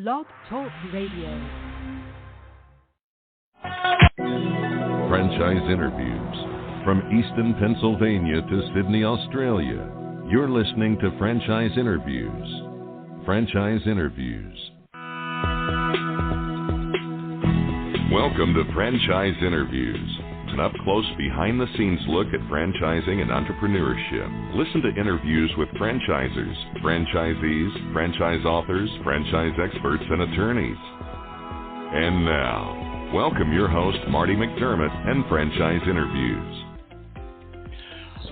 Blog Talk Radio. Franchise interviews. From Easton, Pennsylvania to Sydney, Australia, you're listening to Franchise Interviews. Franchise Interviews. Welcome to Franchise Interviews, an up-close, behind-the-scenes look at franchising and entrepreneurship. Listen to interviews with franchisers, franchisees, franchise authors, franchise experts, and attorneys. And now, welcome your host, Marty McDermott, and Franchise Interviews.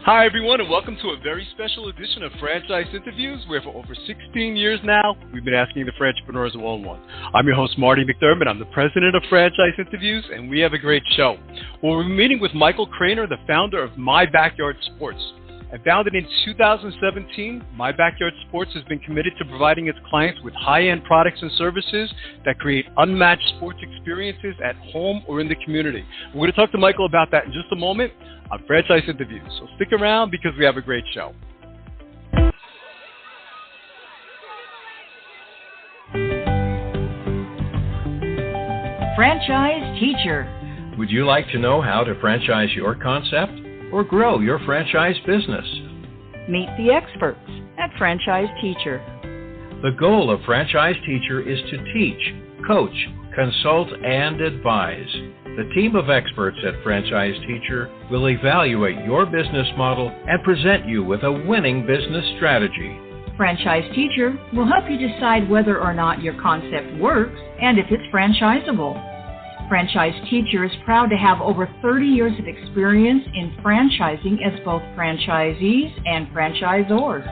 Hi, everyone, and welcome to a very special edition of Franchise Interviews, where for over 16 years now, we've been asking the entrepreneurs one-on-one. I'm your host, Marty McDermott. I'm the president of Franchise Interviews, and we have a great show. Well, we're meeting with Michael Kraner, the founder of My Backyard Sports. And founded in 2017, My Backyard Sports has been committed to providing its clients with high-end products and services that create unmatched sports experiences at home or in the community. We're going to talk to Michael about that in just a moment on Franchise Interviews. So stick around because we have a great show. Franchise Teacher. Would you like to know how to franchise your concept or grow your franchise business? Meet the experts at Franchise Teacher. The goal of Franchise Teacher is to teach, coach, consult, and advise. The team of experts at Franchise Teacher will evaluate your business model and present you with a winning business strategy. Franchise Teacher will help you decide whether or not your concept works and if it's franchisable. Franchise Teacher is proud to have over 30 years of experience in franchising as both franchisees and franchisors.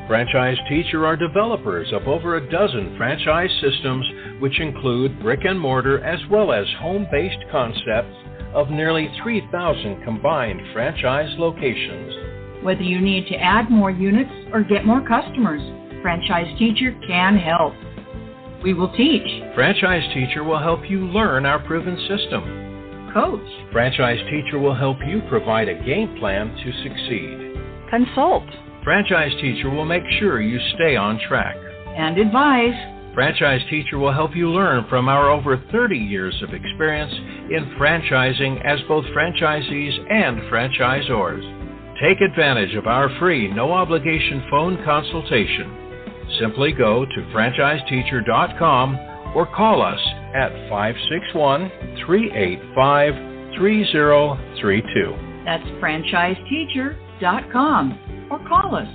Franchise Teacher are developers of over a dozen franchise systems, which include brick and mortar as well as home-based concepts of nearly 3,000 combined franchise locations. Whether you need to add more units or get more customers, Franchise Teacher can help. We will teach. Franchise Teacher will help you learn our proven system. Coach. Franchise Teacher will help you provide a game plan to succeed. Consult. Franchise Teacher will make sure you stay on track. And advise. Franchise Teacher will help you learn from our over 30 years of experience in franchising as both franchisees and franchisors. Take advantage of our free, no-obligation phone consultation. Simply go to franchiseteacher.com or call us at 561-385-3032. That's franchiseteacher.com or call us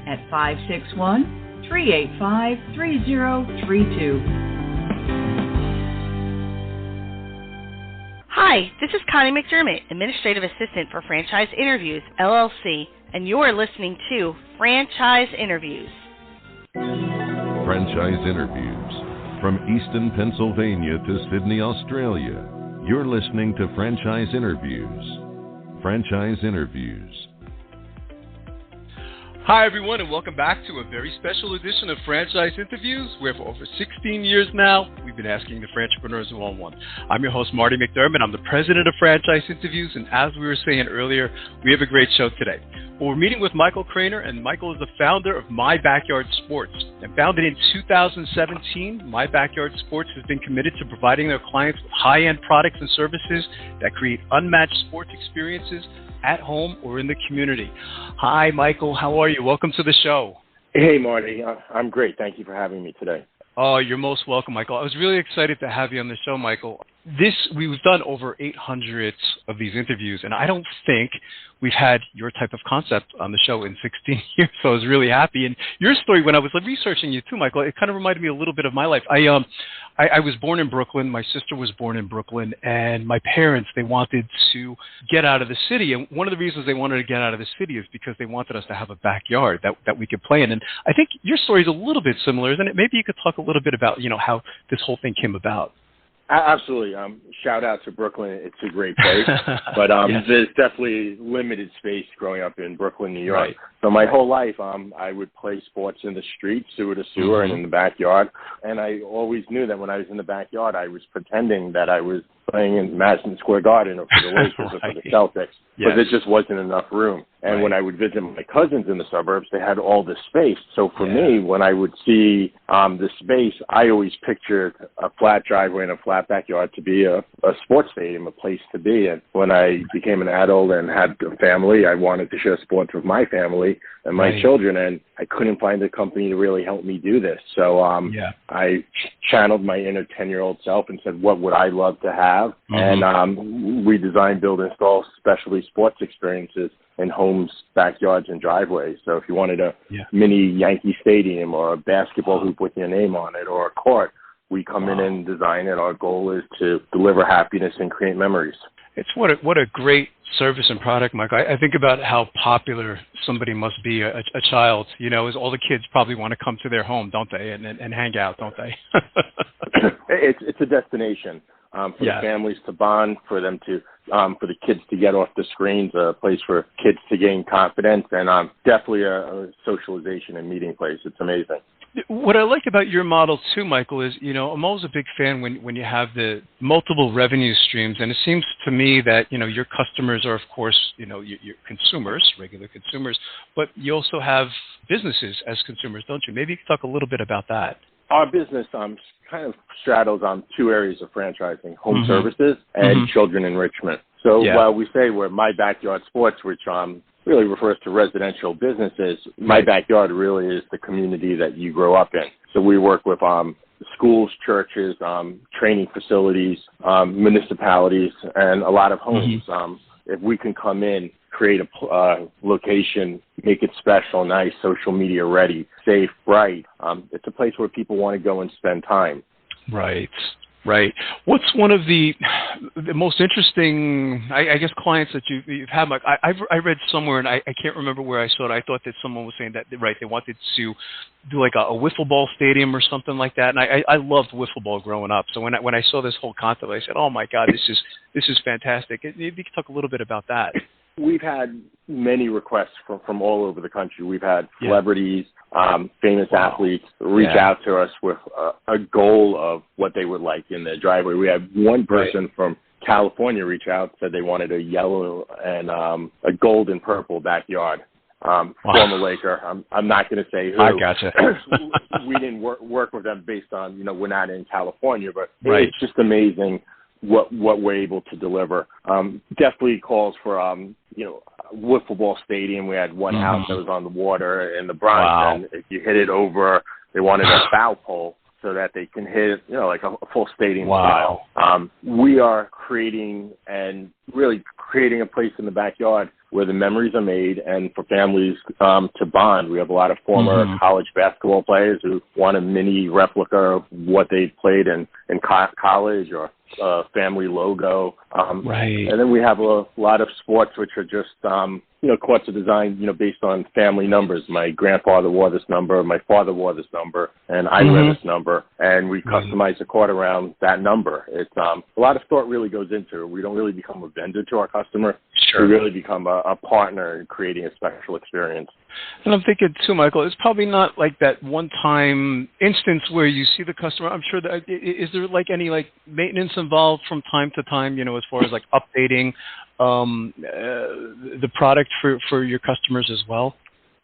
at 561-385-3032. Hi, this is Connie McDermott, Administrative Assistant for Franchise Interviews, LLC, and you're listening to Franchise Interviews. Franchise Interviews. From Easton, Pennsylvania to Sydney, Australia, you're listening to Franchise Interviews. Franchise Interviews. Hi, everyone, and welcome back to a very special edition of Franchise Interviews, where for over 16 years now, we've been asking the entrepreneurs one-on-one. I'm your host, Marty McDermott. I'm the president of Franchise Interviews, and as we were saying earlier, we have a great show today. Well, we're meeting with Michael Kraner, and Michael is the founder of My Backyard Sports. And founded in 2017, My Backyard Sports has been committed to providing their clients with high-end products and services that create unmatched sports experiences at home or in the community. Hi, Michael. How are you? Welcome to the show. Hey, Marty. I'm great. Thank you for having me today. Oh, you're most welcome, Michael. I was really excited to have you on the show, Michael. We've done over 800 of these interviews, and I don't think we've had your type of concept on the show in 16 years, so I was really happy. And your story, when I was researching you too, Michael, it kind of reminded me a little bit of my life. I was born in Brooklyn. My sister was born in Brooklyn, and my parents, they wanted to get out of the city. And one of the reasons they wanted to get out of the city is because they wanted us to have a backyard that we could play in. And I think your story is a little bit similar, isn't it? Maybe you could talk a little bit about, how this whole thing came about. Absolutely. Shout out to Brooklyn. It's a great place. But Yes. There's definitely limited space growing up in Brooklyn, New York. Right. So my whole life, I would play sports in the street, sewer to sewer, and in the backyard. And I always knew that when I was in the backyard, I was pretending that I was playing in Madison Square Garden or for the Lakers or for the Celtics. Yes. But there just wasn't enough room. And when I would visit my cousins in the suburbs, they had all this space. So for me, when I would see the space, I always pictured a flat driveway and a flat backyard to be a sports stadium, a place to be. And when I became an adult and had a family, I wanted to share sports with my family and my children, and I couldn't find a company to really help me do this. So I channeled my inner 10-year-old self and said, what would I love to have? And we designed, build, install specialty sports experiences in homes, backyards, and driveways. So if you wanted a mini Yankee Stadium or a basketball hoop with your name on it or a court, we come in and design it. Our goal is to deliver happiness and create memories. It's what a great service and product, Mike. I think about how popular somebody must be, a child, is all the kids probably want to come to their home, don't they, and hang out, don't they? It's a destination for the families to bond, for them to, for the kids to get off the screens, a place for kids to gain confidence, and definitely a socialization and meeting place. It's amazing. What I like about your model too, Michael, is, I'm always a big fan when you have the multiple revenue streams. And it seems to me that, your customers are, of course, your consumers, regular consumers, but you also have businesses as consumers, don't you? Maybe you could talk a little bit about that. Our business kind of straddles on two areas of franchising, home services and children enrichment. So while we say we're My Backyard Sports, which really refers to residential businesses, my backyard really is the community that you grow up in. So we work with schools, churches, training facilities, municipalities, and a lot of homes. If we can come in, create a location, make it special, nice, social media ready, safe, bright, it's a place where people want to go and spend time. Right. What's one of the most interesting, I guess, clients that you've had, Mike? I read somewhere, and I can't remember where I saw it. I thought that someone was saying that, they wanted to do like a wiffle ball stadium or something like that. And I loved wiffle ball growing up. So when I saw this whole concept, I said, oh my God, this is fantastic. Maybe you could talk a little bit about that. We've had many requests from all over the country. We've had celebrities, famous athletes reach out to us with a goal of what they would like in their driveway. We had one person from California reach out, said they wanted a yellow and a gold and purple backyard. Former Laker. I'm not going to say who. I gotcha. We didn't work with them based on, we're not in California, but it's just amazing what we're able to deliver. Definitely calls for, wiffle ball stadium. We had one house that was on the water in the Bronx, and if you hit it over, they wanted a foul pole so that they can hit, like a full stadium style. We are creating a place in the backyard where the memories are made and for families to bond. We have a lot of former college basketball players who want a mini replica of what they played in college or family logo. And then we have a lot of sports which are just, courts are designed, based on family numbers. My grandfather wore this number, my father wore this number, and I wear this number, and we customize the court around that number. It's a lot of thought really goes into it. We don't really become a vendor to our customer. We really become a partner in creating a special experience. And I'm thinking too, Michael, it's probably not like that one-time instance where you see the customer. I'm sure that is there like any maintenance involved from time to time, as far as updating the product for your customers as well?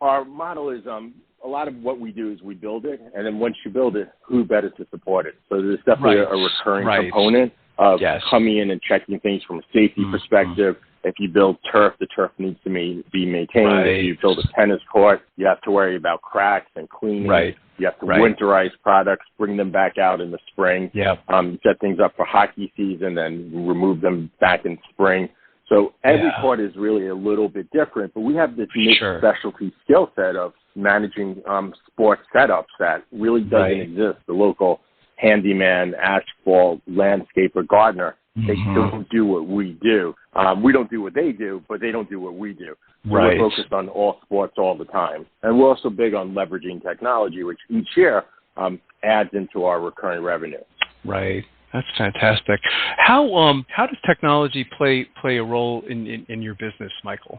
Our model is a lot of what we do is we build it, and then once you build it, who better to support it? So there's definitely a recurring component of coming in and checking things from a safety perspective. If you build turf, the turf needs to be maintained. If you build a tennis court, you have to worry about cracks and cleaning. You have to winterize products, bring them back out in the spring. Set things up for hockey season, then remove them back in spring. So every court is really a little bit different, but we have this niche specialty skill set of managing sports setups that really doesn't exist. The local handyman, asphalt, landscaper, gardener, they don't do what we do. We don't do what they do, but they don't do what we do. We're focused on all sports all the time. And we're also big on leveraging technology, which each year adds into our recurring revenue. That's fantastic. How does technology play a role in your business, Michael?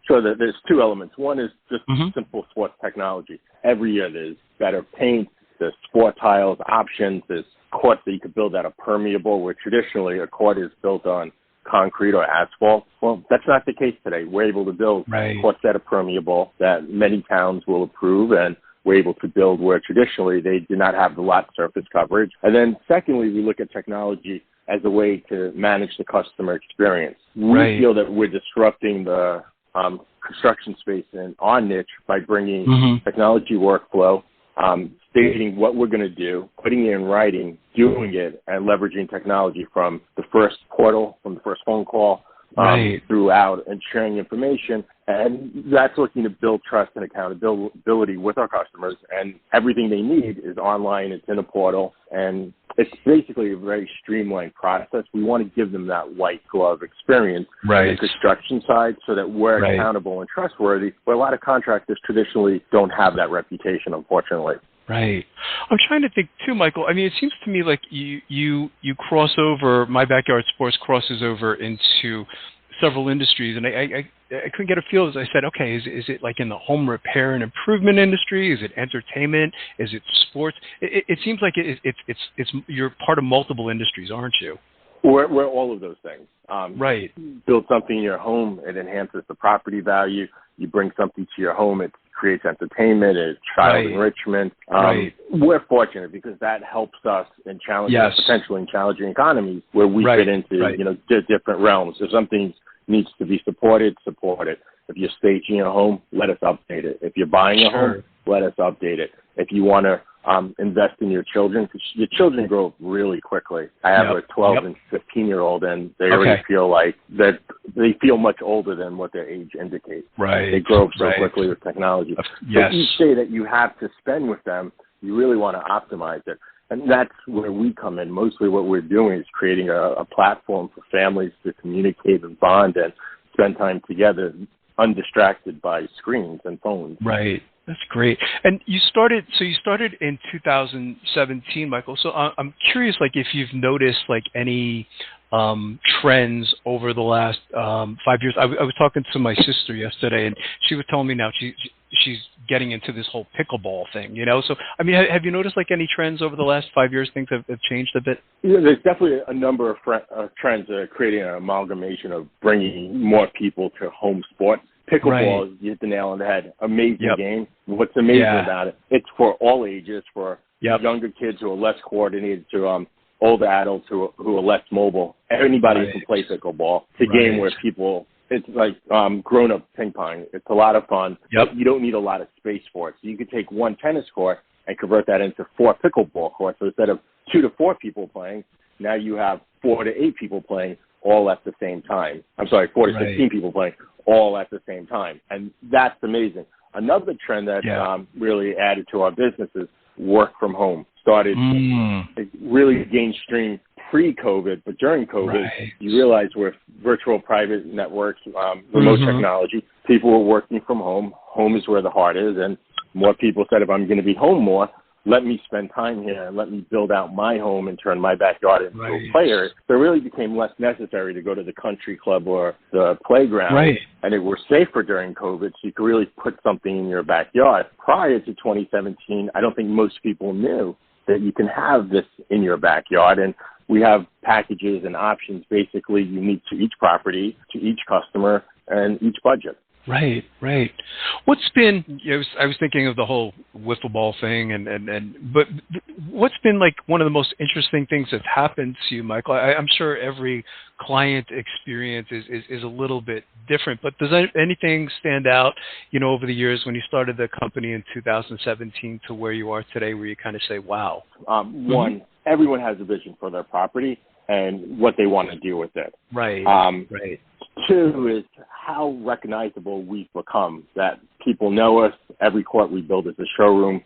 So there's two elements. One is just simple sports technology. Every year there's better paint, there's sport tiles, options, there's courts that you could build that are permeable, where traditionally a court is built on concrete or asphalt. Well, that's not the case today. We're able to build courts that are permeable that many towns will approve, and we're able to build where traditionally they did not have the lot surface coverage. And then secondly, we look at technology as a way to manage the customer experience. We feel that we're disrupting the construction space in our niche by bringing technology workflow, stating what we're going to do, putting it in writing, doing it, and leveraging technology from the first portal, from the first phone call, throughout, and sharing information. And that's looking to build trust and accountability with our customers. And everything they need is online. It's in a portal. And it's basically a very streamlined process. We want to give them that white glove experience on the construction side so that we're accountable and trustworthy, where a lot of contractors traditionally don't have that reputation, unfortunately. Right. I'm trying to think too, Michael. I mean, it seems to me like you cross over, My Backyard Sports crosses over into several industries, and I couldn't get a feel as I said, okay, is it like in the home repair and improvement industry? Is it entertainment? Is it sports? It seems like it's you're part of multiple industries, aren't you? We're all of those things. Build something in your home, it enhances the property value. You bring something to your home, it creates entertainment, it's child enrichment. We're fortunate because that helps us in challenging, potentially in challenging economies where we fit into, different realms. If something needs to be supported, support it. If you're staging a home, let us update it. If you're buying a home, let us update it. If you want to invest in your children, because your children grow up really quickly. I have a 12 and 15-year-old, and they already feel like that they feel much older than what their age indicates. They grow up so quickly with technology. So each day that you have to spend with them, you really want to optimize it. And that's where we come in. Mostly what we're doing is creating a platform for families to communicate and bond and spend time together, undistracted by screens and phones. That's great. And you started in 2017, Michael. So I'm curious, like, if you've noticed, like, any trends over the last 5 years. I was talking to my sister yesterday, and she was telling me now she's getting into this whole pickleball thing, So, I mean, have you noticed, like, any trends over the last 5 years? Things have changed a bit? Yeah, there's definitely a number of trends that are creating an amalgamation of bringing more people to home sports. Pickleball, you hit the nail on the head. Amazing game. What's amazing about it, it's for all ages, for younger kids who are less coordinated to older adults who are less mobile. Anybody can play pickleball. It's a game where it's like grown-up ping pong. It's a lot of fun. You don't need a lot of space for it. So you could take one tennis court and convert that into 4 pickleball courts. So instead of 2 to 4 people playing, now you have 4 to 8 people playing all at the same time. I'm sorry, 4 to 16 people playing all at the same time. And that's amazing. Another trend that really added to our business is work from home. Started it really gained stream pre-COVID, but during COVID, you realize with virtual private networks, remote technology, people were working from home. Home is where the heart is, and more people said, if I'm going to be home more, let me spend time here and let me build out my home and turn my backyard into a player. So it really became less necessary to go to the country club or the playground. And it was safer during COVID, so you could really put something in your backyard. Prior to 2017, I don't think most people knew that you can have this in your backyard. And we have packages and options basically unique to each property, to each customer, and each budget. Right. What's been? I was thinking of the whole wiffle ball thing, but what's been like one of the most interesting things that's happened to you, Michael? I'm sure every client experience is a little bit different, but does anything stand out? Over the years when you started the company in 2017 to where you are today, where you kind of say, "Wow." One, everyone has a vision for their property and what they want to do with it. Right. 2 is how recognizable we've become, that people know us. Every court we build is a showroom.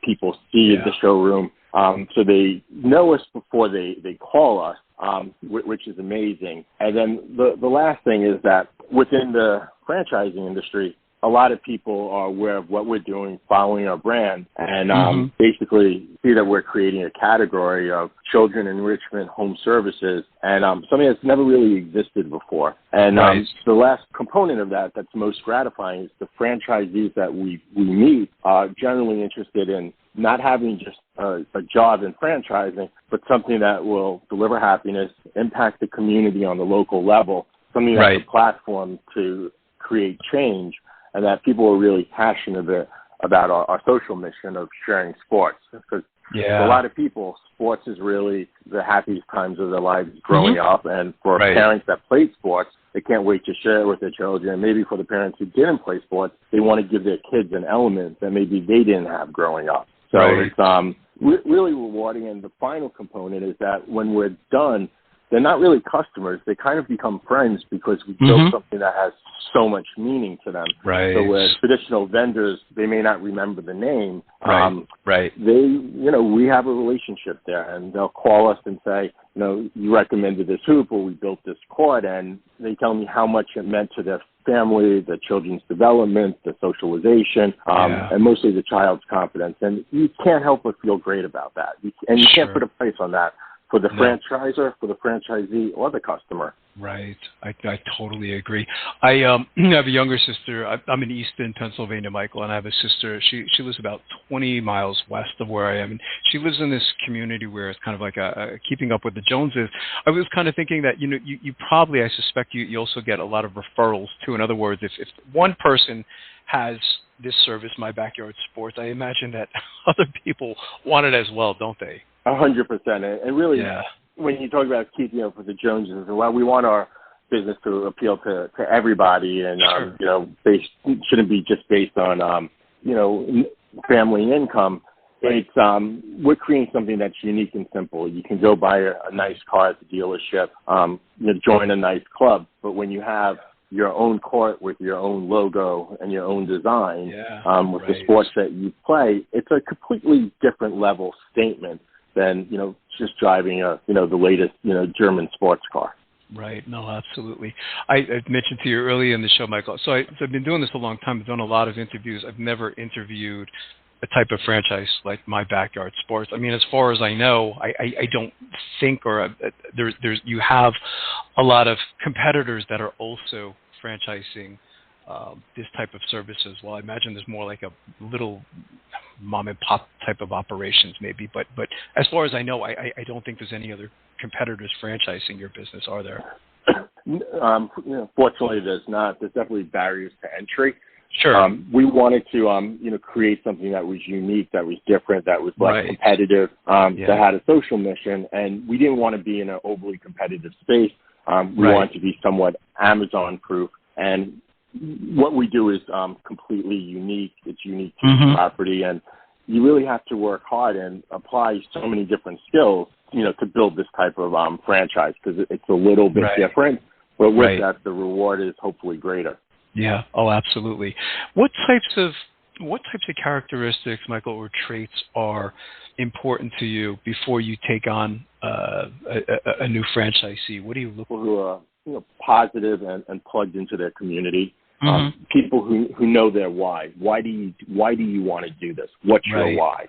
People see the showroom. So they know us before they call us, which is amazing. And then the last thing is that within the franchising industry, a lot of people are aware of what we're doing, following our brand, and basically see that we're creating a category of children enrichment home services, and something that's never really existed before. And the last component of that's most gratifying is the franchisees that we meet are generally interested in not having just a job in franchising, but something that will deliver happiness impact the community on the local level, something that's a platform to create change, and that people are really passionate about our social mission of sharing sports. Because for a lot of people, sports is really the happiest times of their lives growing up, and for parents that played sports, they can't wait to share it with their children. And maybe for the parents who didn't play sports, they want to give their kids an element that maybe they didn't have growing up. So it's really rewarding. And the final component is that when we're done, they're not really customers. They kind of become friends because we built something that has so much meaning to them. So where traditional vendors, they may not remember the name. They, we have a relationship there, and they'll call us and say, you recommended this hoop, or we built this court, and they tell me how much it meant to their family, the children's development, the socialization, and mostly the child's confidence. And you can't help but feel great about that. And you can't put a price on that for the franchisor, for the franchisee, or the customer. Right. I totally agree. I have a younger sister. I'm in Easton, Pennsylvania, Michael, and I have a sister. She lives about 20 miles west of where I am, and she lives in this community where it's kind of like a keeping up with the Joneses. I was kind of thinking that, you probably, I suspect you also get a lot of referrals, too. In other words, if one person has this service, My Backyard Sports, I imagine that other people want it as well, don't they? 100%. And really, when you talk about keeping up with the Joneses, well, we want our business to appeal to everybody, and shouldn't be just based on family income. It's we're creating something that's unique and simple. You can go buy a nice car at the dealership, join a nice club, but when you have your own court with your own logo and your own design with the sports that you play, it's a completely different level statement than just driving the latest German sports car. Right. No, absolutely. I mentioned to you earlier in the show, Michael. So I've been doing this a long time. I've done a lot of interviews. I've never interviewed a type of franchise like My Backyard Sports. I mean, as far as I know, I don't think you have a lot of competitors that are also franchising this type of service as well. I imagine there's more like a little mom and pop type of operations maybe, but as far as I know, I don't think there's any other competitors franchising your business, are there? Fortunately, there's not. There's definitely barriers to entry. Sure. We wanted to, create something that was unique, that was different, that was less competitive, that had a social mission, and we didn't want to be in an overly competitive space. We wanted to be somewhat Amazon-proof, and what we do is completely unique. It's unique to the property, and you really have to work hard and apply so many different skills, to build this type of franchise, because it's a little bit different. But with that, the reward is hopefully greater. Yeah. Oh, absolutely. What types of characteristics, Michael, or traits are important to you before you take on a new franchisee? What do you look for? People who are positive and plugged into their community. People who know their why. Why do you want to do this? What's your why?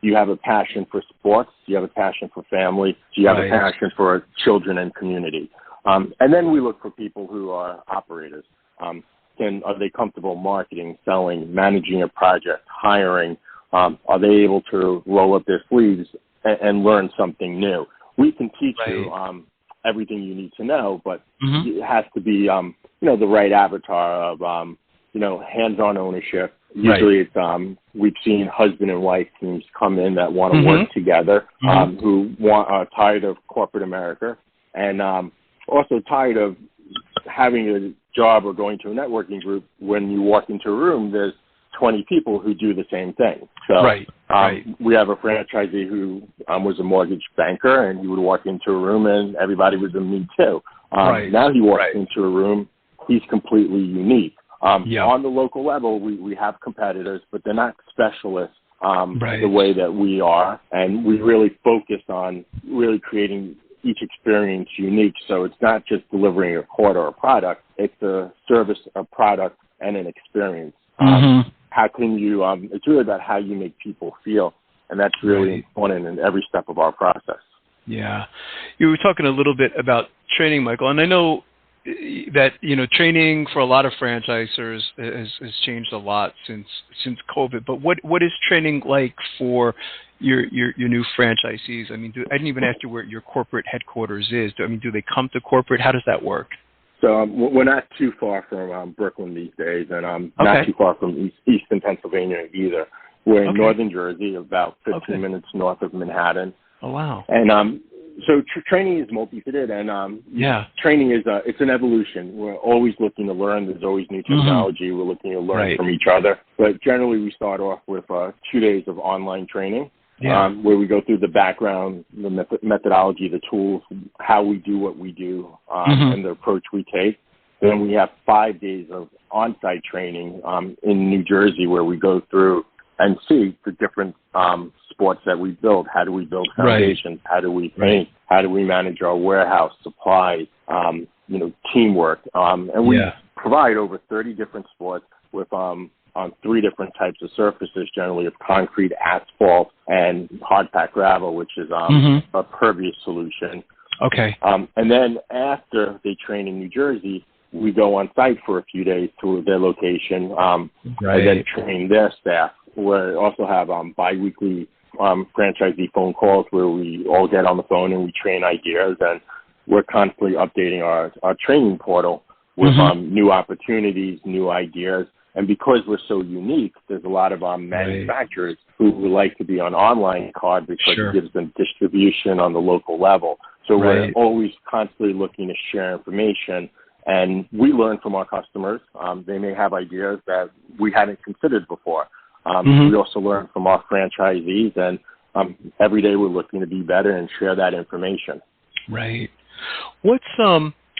Do you have a passion for sports? Do you have a passion for family? Do you have a passion for children and community? And then we look for people who are operators. Are they comfortable marketing, selling, managing a project, hiring? Are they able to roll up their sleeves and learn something new? We can teach you everything you need to know, but it has to be the right avatar of hands-on ownership. Usually it's we've seen husband and wife teams come in that want to work together, who are tired of corporate America, and also tired of having a job or going to a networking group. When you walk into a room, there's 20 people who do the same thing. So we have a franchisee who was a mortgage banker, and he would walk into a room and everybody was a me too. Now he walks into a room, he's completely unique. On the local level, we have competitors, but they're not specialists the way that we are. And we really focus on really creating each experience unique. So it's not just delivering a court or a product, it's a service, a product, and an experience. How can you, it's really about how you make people feel. And that's really important in every step of our process. Yeah. You were talking a little bit about training, Michael, and I know that, training for a lot of franchisors has changed a lot since COVID. But what is training like for, your new franchisees? I mean, I didn't even ask you where your corporate headquarters is. Do they come to corporate? How does that work? So we're not too far from Brooklyn these days, and not too far from Eastern Pennsylvania either. We're in northern Jersey, about 15 minutes north of Manhattan. Oh, wow. And so training is multifaceted, and training is it's an evolution. We're always looking to learn. There's always new technology. Mm-hmm. We're looking to learn from each other. But generally, we start off with 2 days of online training. Where we go through the background, the methodology, the tools, how we do what we do, and the approach we take. Then we have 5 days of on-site training in New Jersey, where we go through and see the different sports that we build. How do we build foundations? How do we paint? How do we manage our warehouse, supplies, teamwork? And we provide over 30 different sports with on 3 different types of surfaces, generally of concrete, asphalt, and hard pack gravel, which is a pervious solution. Okay. And then after they train in New Jersey, we go on site for a few days to their location and then train their staff. We also have biweekly franchisee phone calls where we all get on the phone and we train ideas, and we're constantly updating our training portal with new opportunities, new ideas. And because we're so unique, there's a lot of manufacturers who would like to be on online card because it gives them distribution on the local level. So we're always constantly looking to share information, and we learn from our customers. They may have ideas that we hadn't considered before. We also learn from our franchisees, and every day we're looking to be better and share that information. Right. What's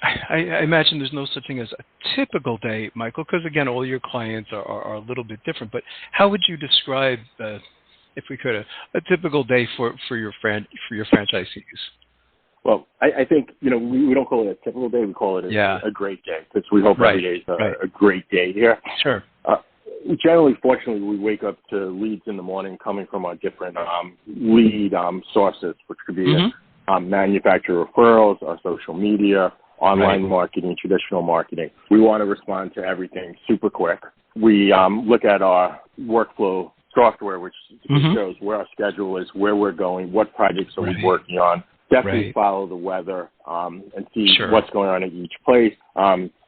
I imagine there's no such thing as a typical day, Michael, because again, all your clients are a little bit different. But how would you describe, if we could, a typical day for your franchisees? Well, I think we don't call it a typical day. We call it a great day, because we hope every day is a great day here. Sure. Generally, fortunately, we wake up to leads in the morning coming from our different lead sources, which could be manufacturer referrals, our social media, online marketing, traditional marketing. We want to respond to everything super quick. We look at our workflow software, which shows where our schedule is, where we're going, what projects are we working on. Definitely follow the weather and see what's going on at each place.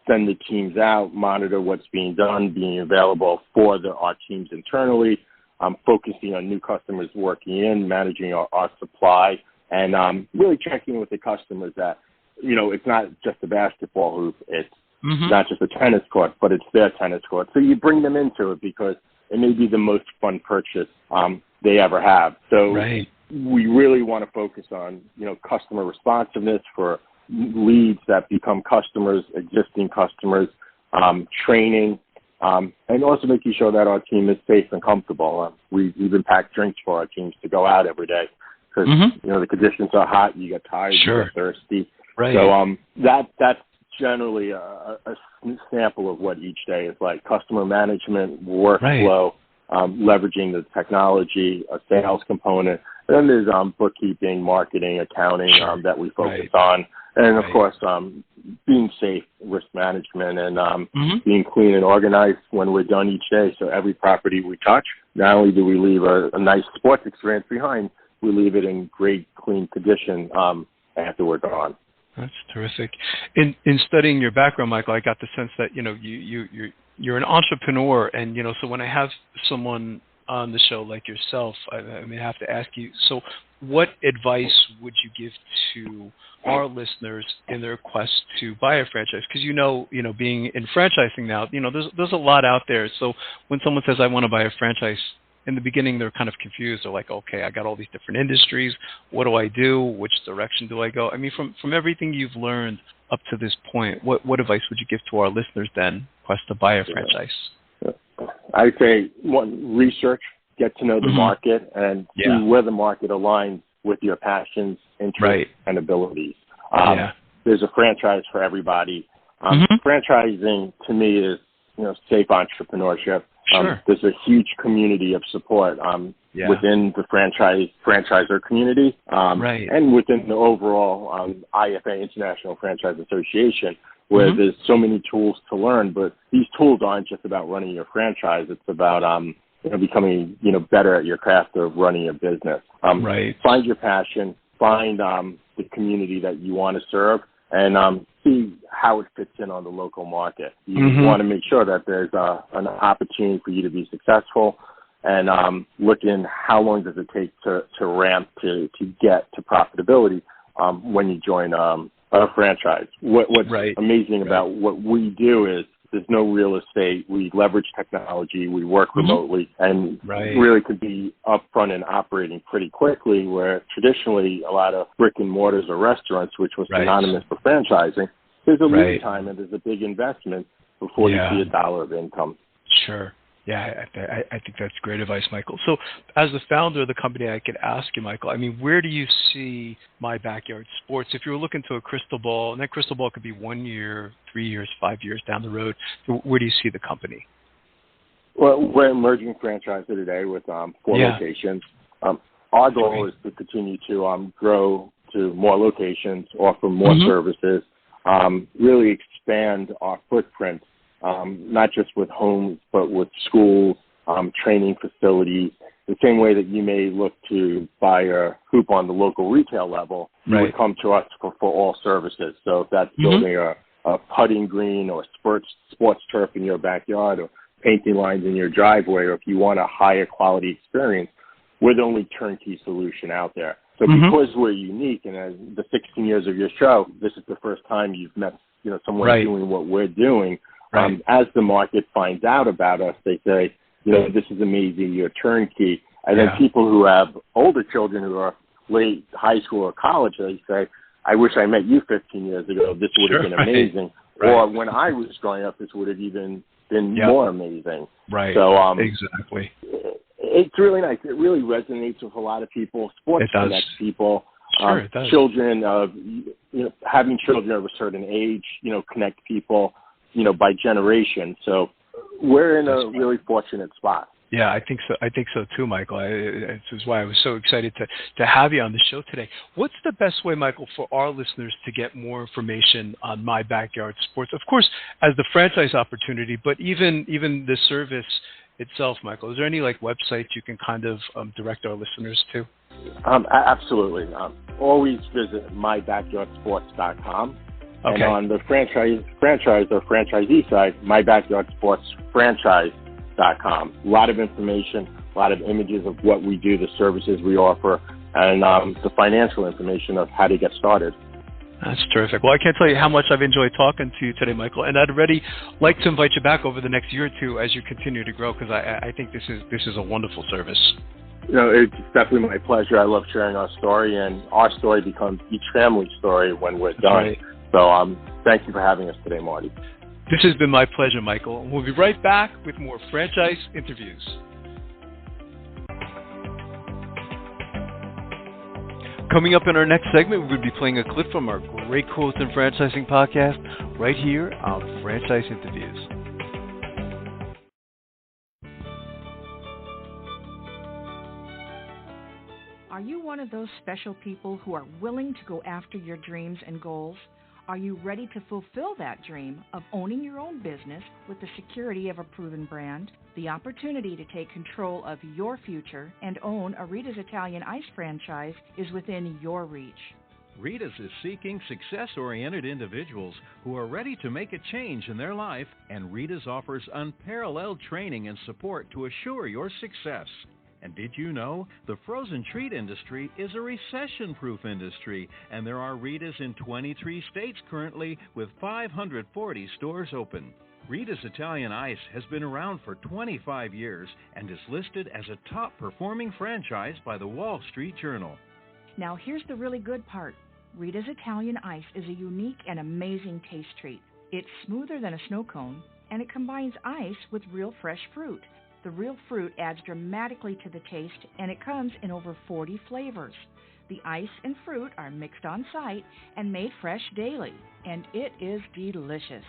Send the teams out, monitor what's being done, being available for our teams internally, focusing on new customers working in, managing our supply, and really checking with the customers that, it's not just a basketball hoop, it's not just a tennis court, but it's their tennis court. So you bring them into it because it may be the most fun purchase they ever have. So we really want to focus on, customer responsiveness for leads that become customers, existing customers, training, and also making sure that our team is safe and comfortable. We even pack drinks for our teams to go out every day because, the conditions are hot, you get tired, you get thirsty. So that's generally a sample of what each day is like. Customer management, workflow, leveraging the technology, a sales component. And then there's bookkeeping, marketing, accounting that we focus on. And, of course, being safe, risk management, and being clean and organized when we're done each day. So every property we touch, not only do we leave a nice sports experience behind, we leave it in great, clean condition after we're gone. That's terrific. In studying your background, Michael, I got the sense that, you're an entrepreneur. And, so when I have someone on the show like yourself, I have to ask you, so what advice would you give to our listeners in their quest to buy a franchise? Because being in franchising now, there's a lot out there. So when someone says, I want to buy a franchise, in the beginning, they're kind of confused. They're like, okay, I got all these different industries. What do I do? Which direction do I go? I mean, from everything you've learned up to this point, what advice would you give to our listeners then, quest to buy a franchise? I'd say, one, research, get to know the market, and see where the market aligns with your passions, interests, and abilities. There's a franchise for everybody. Franchising, to me, is safe entrepreneurship. There's a huge community of support within the franchisor community and within the overall IFA, International Franchise Association, where there's so many tools to learn. But these tools aren't just about running your franchise. It's about becoming, better at your craft of running a business. Right. Find your passion, find the community that you want to serve, and see how it fits in on the local market. You want to make sure that there's an opportunity for you to be successful, and look in how long does it take to ramp to get to profitability when you join a franchise. What's amazing about what we do is there's no real estate. We leverage technology. We work remotely, and really could be upfront and operating pretty quickly, where traditionally a lot of brick and mortars or restaurants, which was synonymous for franchising, there's a lead time and there's a big investment before you see $1 of income. Sure. Yeah, I think that's great advice, Michael. So as the founder of the company, I could ask you, Michael, where do you see My Backyard Sports? If you were looking to a crystal ball, and that crystal ball could be 1 year, 3 years, 5 years down the road, so where do you see the company? Well, we're emerging franchisor today with 4 locations. Our goal is to continue to grow to more locations, offer more services, really expand our footprint. Not just with homes, but with schools, training facilities. The same way that you may look to buy a hoop on the local retail level, you would come to us for all services. So if that's building a putting green or sports turf in your backyard, or painting lines in your driveway, or if you want a higher quality experience, we're the only turnkey solution out there. So because we're unique, and as the 16 years of your show, this is the first time you've met someone doing what we're doing. As the market finds out about us, they say, this is amazing, you're turnkey. And then people who have older children who are late high school or college, they say, I wish I met you 15 years ago. This would have been amazing. Or when I was growing up, this would have even been more amazing. So exactly. It's really nice. It really resonates with a lot of people. Sports connects people. It does. Children having children of a certain age, connect people, by generation. So we're in a really fortunate spot. Yeah, I think so. I think so too, Michael. This is why I was so excited to have you on the show today. What's the best way, Michael, for our listeners to get more information on My Backyard Sports? Of course, as the franchise opportunity, but even the service itself, Michael. Is there any website you can kind of direct our listeners to? Absolutely. Always visit mybackyardsports.com. And on the franchise or franchisee side, mybackyardsportsfranchise.com. A lot of information, a lot of images of what we do, the services we offer, and the financial information of how to get started. That's terrific. Well, I can't tell you how much I've enjoyed talking to you today, Michael, and I'd already like to invite you back over the next year or two as you continue to grow, because I think this is a wonderful service. It's definitely my pleasure. I love sharing our story, and our story becomes each family's story when we're done. So thank you for having us today, Marty. This has been my pleasure, Michael. We'll be right back with more franchise interviews. Coming up in our next segment, we'll be playing a clip from our Great Quotes in Franchising podcast right here on Franchise Interviews. Are you one of those special people who are willing to go after your dreams and goals? Are you ready to fulfill that dream of owning your own business with the security of a proven brand? The opportunity to take control of your future and own a Rita's Italian Ice franchise is within your reach. Rita's is seeking success-oriented individuals who are ready to make a change in their life, and Rita's offers unparalleled training and support to assure your success. And did you know the frozen treat industry is a recession-proof industry, and there are Rita's in 23 states currently with 540 stores open. Rita's Italian Ice has been around for 25 years and is listed as a top-performing franchise by the Wall Street Journal. Now here's the really good part. Rita's Italian Ice is a unique and amazing taste treat. It's smoother than a snow cone, and it combines ice with real fresh fruit. The real fruit adds dramatically to the taste, and it comes in over 40 flavors. The ice and fruit are mixed on site and made fresh daily, and it is delicious.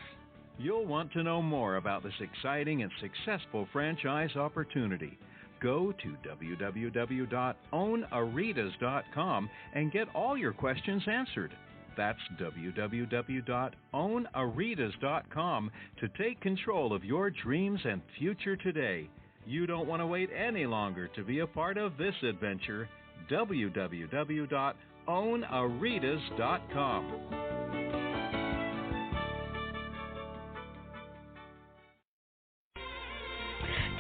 You'll want to know more about this exciting and successful franchise opportunity. Go to www.ownaritas.com and get all your questions answered. That's www.ownaritas.com to take control of your dreams and future today. You don't want to wait any longer to be a part of this adventure. www.ownaritas.com.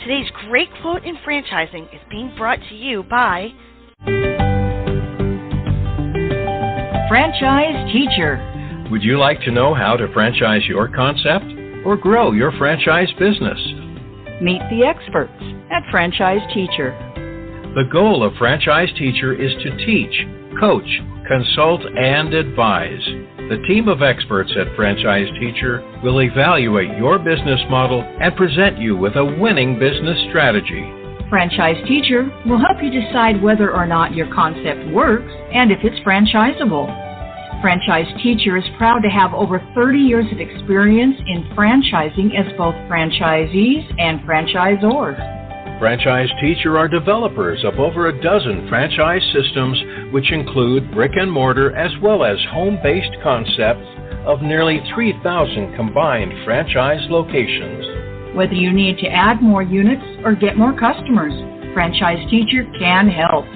Today's great quote in franchising is being brought to you by Franchise Teacher. Would you like to know how to franchise your concept or grow your franchise business? Meet the experts at Franchise Teacher. The goal of Franchise Teacher is to teach, coach, consult, and advise. The team of experts at Franchise Teacher will evaluate your business model and present you with a winning business strategy. Franchise Teacher will help you decide whether or not your concept works and if it's franchisable. Franchise Teacher is proud to have over 30 years of experience in franchising as both franchisees and franchisors. Franchise Teacher are developers of over a dozen franchise systems, which include brick and mortar as well as home-based concepts of nearly 3,000 combined franchise locations. Whether you need to add more units or get more customers, Franchise Teacher can help.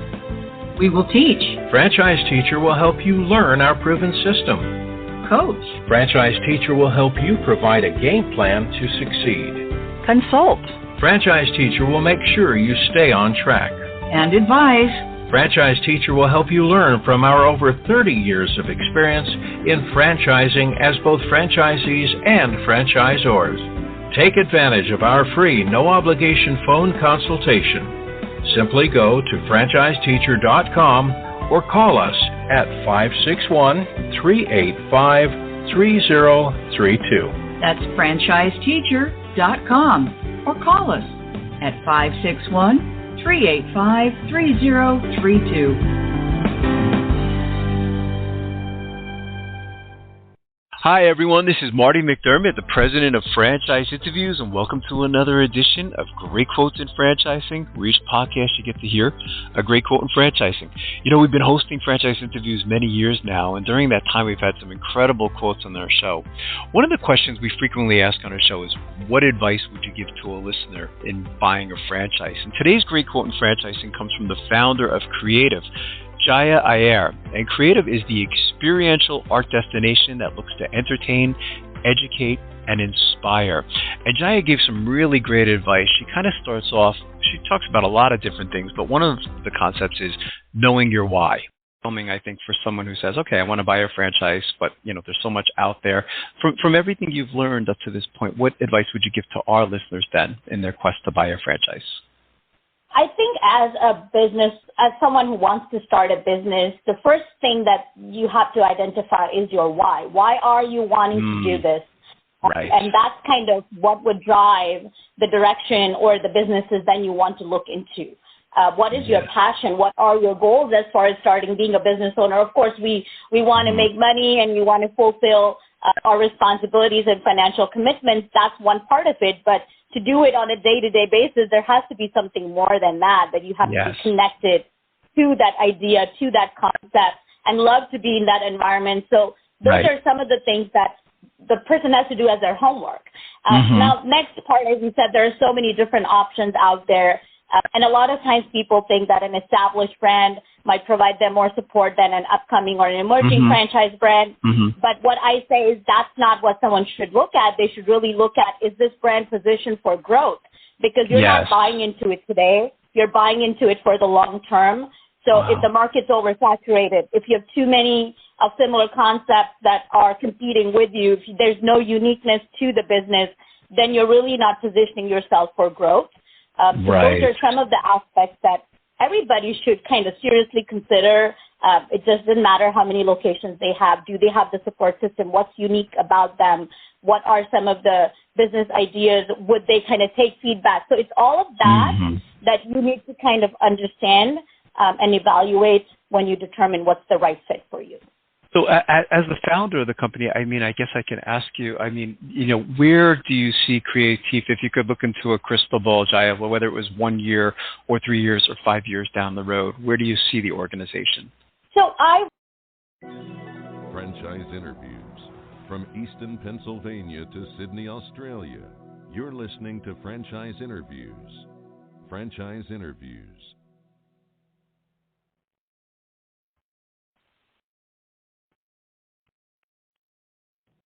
We will teach. Franchise Teacher will help you learn our proven system. Coach. Franchise Teacher will help you provide a game plan to succeed. Consult. Franchise Teacher will make sure you stay on track. And advise. Franchise Teacher will help you learn from our over 30 years of experience in franchising as both franchisees and franchisors. Take advantage of our free, no-obligation phone consultation. Simply go to franchiseteacher.com or call us at 561-385-3032. That's franchiseteacher.com or call us at 561-385-3032. Hi, everyone. This is Marty McDermott, the president of Franchise Interviews, and welcome to another edition of Great Quotes in Franchising, where each podcast you get to hear a great quote in franchising. You know, we've been hosting Franchise Interviews many years now, and during that time, we've had some incredible quotes on our show. One of the questions we frequently ask on our show is, what advice would you give to a listener in buying a franchise? And today's great quote in franchising comes from the founder of Creative, Jaya Iyer, and Creative is the experiential art destination that looks to entertain, educate, and inspire. And Jaya gave some really great advice. She kind of starts off, she talks about a lot of different things, but one of the concepts is knowing your why. I think for someone who says, okay, I want to buy a franchise, but there's so much out there. From everything you've learned up to this point, what advice would you give to our listeners then in their quest to buy a franchise? I think as a business, as someone who wants to start a business, the first thing that you have to identify is your why. Why are you wanting to do this? Right. And that's kind of what would drive the direction or the businesses then you want to look into. What is your passion? What are your goals as far as being a business owner? Of course, we want to make money and we want to fulfill our responsibilities and financial commitments. That's one part of it, but to do it on a day-to-day basis, there has to be something more than that you have to be connected to that idea, to that concept, and love to be in that environment. So those are some of the things that the person has to do as their homework. Now, next part, as you said, there are so many different options out there. And a lot of times people think that an established brand might provide them more support than an upcoming or an emerging franchise brand. But what I say is that's not what someone should look at. They should really look at, is this brand positioned for growth? Because you're not buying into it today. You're buying into it for the long term. So if the market's oversaturated, if you have too many of similar concepts that are competing with you, if there's no uniqueness to the business, then you're really not positioning yourself for growth. So those are some of the aspects that everybody should kind of seriously consider. It doesn't matter how many locations they have. Do they have the support system? What's unique about them? What are some of the business ideas? Would they kind of take feedback? So it's all of that that you need to kind of understand and evaluate when you determine what's the right fit for you. So as the founder of the company, I guess I can ask you, where do you see Creative, if you could look into a crystal ball, Jaya, whether it was 1 year or 3 years or 5 years down the road, where do you see the organization? Franchise Interviews. From Easton, Pennsylvania to Sydney, Australia, you're listening to Franchise Interviews. Franchise Interviews.